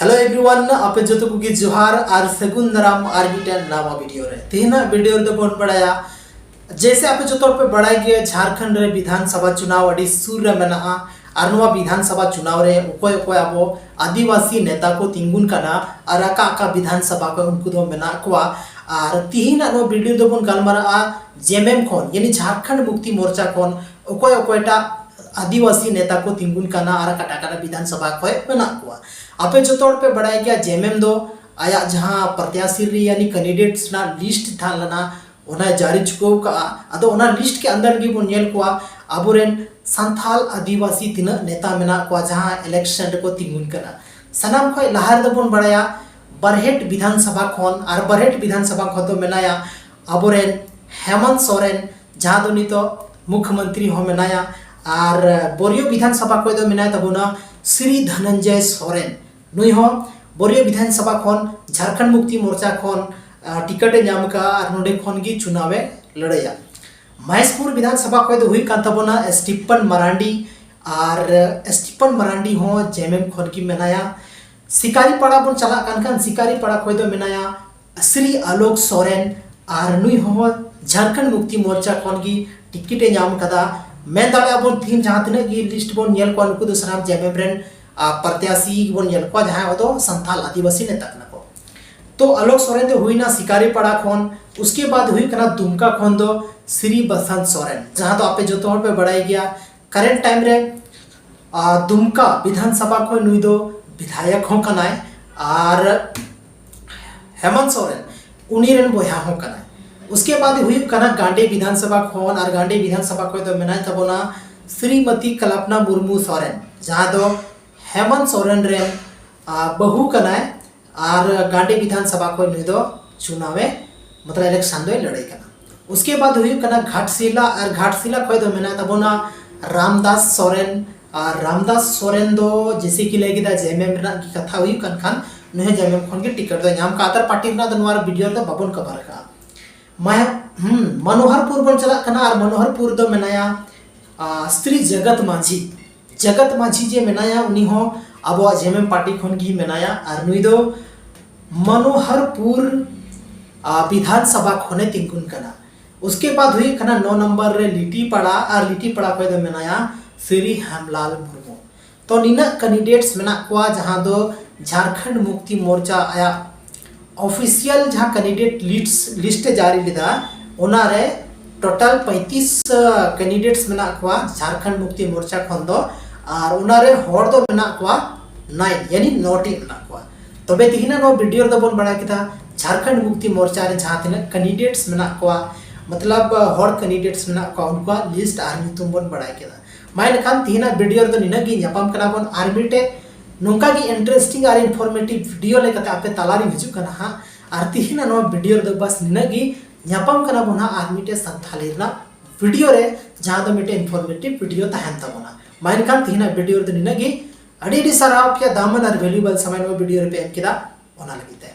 hello everyone आपे जो को जोहार और सगुन दाराम और मिटन नवा वीडियो रे तेना वीडियो रे बन बड़ाया जैसे आपे जो पे बड़ाई गए झारखंड रे विधानसभा चुनाव अड़ी सुर रे मेना और नवा विधानसभा चुनाव रे ओकोय ओकोय आबो आदिवासी नेता को तिंगुन कना और आका विधानसभा को उनको दो मेना कोआ और तीन नो वीडियो दो बन गलमारा जेएमएम खोन यानी झारखंड मुक्ति मोर्चा खोन ओकोय ओकोयटा आदिवासी नेता को तिंगुन कना और काटा विधानसभा खोय मेना कोआ आपे जो तौर पे बढ़ाया गया जेएमएम दो आया जहां प्रत्याशी यानी कैंडिडेट्स ना लिस्ट था लना ओना जारी चुको का अदो ओना लिस्ट के अंदर गी बोन नेल कोआ अबोरेन संथाल आदिवासी तिना नेता मेना कोआ जहां इलेक्शन को तिंगुन कना सनाम खोय लहार दो बोन बढ़ाया बरहेट विधानसभा खोन और बरहेट विधानसभा खो तो मेनाया अबोरेन हेमंत सोरेन जहां दो नितो मुख्यमंत्री हो मेनाया और बोरियो विधानसभा को दो मेनाया तबोना श्री धनंजय सोरेन नुई हो बोरियो विधानसभा खोन झारखंड मुक्ति मोर्चा खोन टिकट नाम का नोडे खोन की चुनाव लड़ाया महेशपुर विधानसभा को हुई कांतबोना स्टीफन मरांडी और स्टीफन मरांडी हो जेएमएम खोन की मेनाया शिकारी पाड़ा बन चला कान शिकारी पाड़ा को मेनाया श्री आलोक सोरेन और नुई हो झारखंड मुक्ति मोर्चा खोन की टिकट नाम कदा मैं दाड़ा बन थीन जहां तने की लिस्ट बन नेल को उनको दूसरा जेएमएम रेन प्रत्याशी बन नेल को जहां तो संथाल आदिवासी नेता कना को तो आलोक सोरेन दे हुई ना शिकारी पाड़ा खोन उसके बाद हुई कना दुमका खोन दो श्री बसंत सोरेन जहां तो आपे जो तौर पे बढ़ाई गया करेंट टाइम रे दुमका विधानसभा को नुई दो विधायक हो कनाय और हेमंत सोरेन उनी रेन बोया हो कनाय उसके बाद हुई कना गांडे विधानसभा खोन और गांडे विधानसभा को तो मेना तबोना श्रीमती कल्पना मुर्मू सोरेन जहां दो हेमंत सोरेन रे बहु कनाय और गांडे विधानसभा को नुई दो चुनाव मतलब इलेक्शन दो लड़ाई कना उसके बाद हुई कना घाटशिला और घाटशिला को तो मेना तबोना रामदास सोरेन दो जैसे कि लगे दा जेएमएम रा की कथा हुई कनखान नुहे जेएमएम खोन के टिकट दो नाम का अदर पार्टी ना दनवार वीडियो तो बाबन कवर का मैं मनोहरपुर बन चला कना और मनोहरपुर दो मेनाया स्त्री जगत माझी जे मेनाया उनी हो अब जेएमएम पार्टी खोन की मेनाया और नुई दो मनोहरपुर विधानसभा खोने तिंकुन कना उसके बाद हुई कना 9 नंबर रे लिटीपाड़ा और लिटीपाड़ा को दो मेनाया श्री हेमलाल मुर्मू तो निना कैंडिडेट्स मेना कोआ जहां दो झारखंड मुक्ति मोर्चा आया ऑफिशियल जहां कैंडिडेट लिस्ट जारी लिदा ओना रे टोटल 35 कैंडिडेट्स मेना कोआ झारखंड मुक्ति मोर्चा खोन दो और ओना रे होड़ दो मेना कोआ 9 यानी 9 टी मेना कोआ तबे तिहिना नो वीडियो दो बन बड़ा किता झारखंड मुक्ति मोर्चा रे जहां तिना कैंडिडेट्स मेना कोआ मतलब होड़ कैंडिडेट्स मेना कोआ उनका लिस्ट आर नितुम बन बड़ा किता माइन खान तिहिना वीडियो दो निना गी न्यापाम कना बन आर मिटे नोंका की इंटरेस्टिंग और इन्फॉर्मेटिव वीडियो लेकते आपे तालारी हिजु कना हा और तिहिना नो वीडियो दो बस निनगी न्यापाम कना बोना आर मिटे संथाली ना वीडियो रे जहां दो मिटे इन्फॉर्मेटिव वीडियो तहन तबोना माइन खान तिहिना वीडियो दो निनगी अडी सारा आपया दामन और वैल्यूएबल समय नो वीडियो रे पे एम किदा ओना लगिते